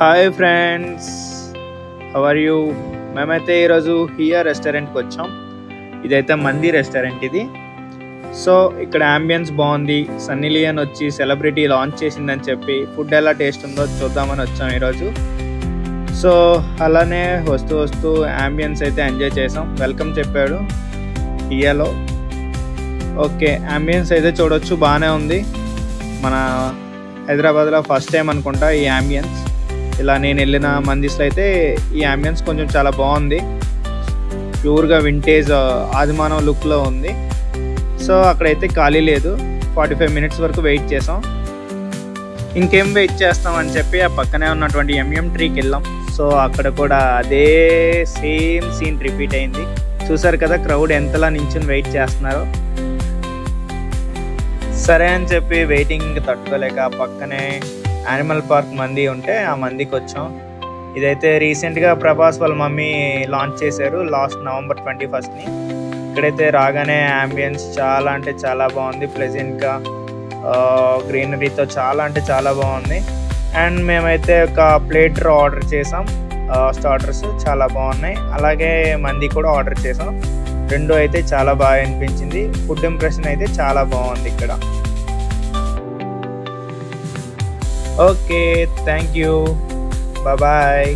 Hi friends, how are you? మేమైతే ఈరోజు here రెస్టారెంట్కి వచ్చాం. ఇదైతే మంది రెస్టారెంట్ ఇది. సో ఇక్కడ అంబియన్స్ బాగుంది. సన్నీ లియోన్ వచ్చి సెలబ్రిటీ లాంచ్ చేసిందని చెప్పి ఫుడ్ ఎలా టేస్ట్ ఉందో చూద్దామని వచ్చాం ఈరోజు. సో అలానే వస్తూ అంబియన్స్ అయితే ఎంజాయ్ చేసాం. వెల్కమ్ చెప్పాడు హియాలో. ఓకే, అంబియన్స్ అయితే చూడొచ్చు, బాగానే ఉంది. మన హైదరాబాద్లో ఫస్ట్ టైం అనుకుంటా ఈ అంబియన్స్. ఇలా నేను వెళ్ళిన మందిస్లో అయితే ఈ అంబియన్స్ కొంచెం చాలా బాగుంది. ప్యూర్గా వింటేజ్ ఆదిమానవ లుక్లో ఉంది. సో అక్కడైతే ఖాళీ లేదు. 45 మినిట్స్ వరకు వెయిట్ చేసాం. ఇంకేం వెయిట్ చేస్తామని చెప్పి ఆ పక్కనే ఉన్నటువంటి ఎంఎం ట్రీకి వెళ్ళాం. సో అక్కడ కూడా అదే సేమ్ సీన్ రిపీట్ అయింది. చూసారు కదా క్రౌడ్ ఎంతలా నించుని వెయిట్ చేస్తున్నారో. సరే అని చెప్పి వెయిటింగ్ తట్టుకోలేక పక్కనే యానిమల్ పార్క్ మంది ఉంటే ఆ మందికి వచ్చాం. ఇదైతే రీసెంట్గా ప్రభాస్ వాళ్ళ మమ్మీ లాంచ్ చేశారు లాస్ట్ నవంబర్ 21ని. ఇక్కడైతే రాగానే అంబియన్స్ చాలా అంటే చాలా బాగుంది. ప్లెజెంట్గా గ్రీనరీతో చాలా అంటే చాలా బాగుంది. అండ్ మేమైతే ఒక ప్లేట్ ఆర్డర్ చేసాం. స్టార్టర్స్ చాలా బాగున్నాయి. అలాగే మంది కూడా ఆర్డర్ చేసాం. రెండు అయితే చాలా బాగా అనిపించింది. ఫుడ్ ఇంప్రెషన్ అయితే చాలా బాగుంది ఇక్కడ. Okay, thank you, bye.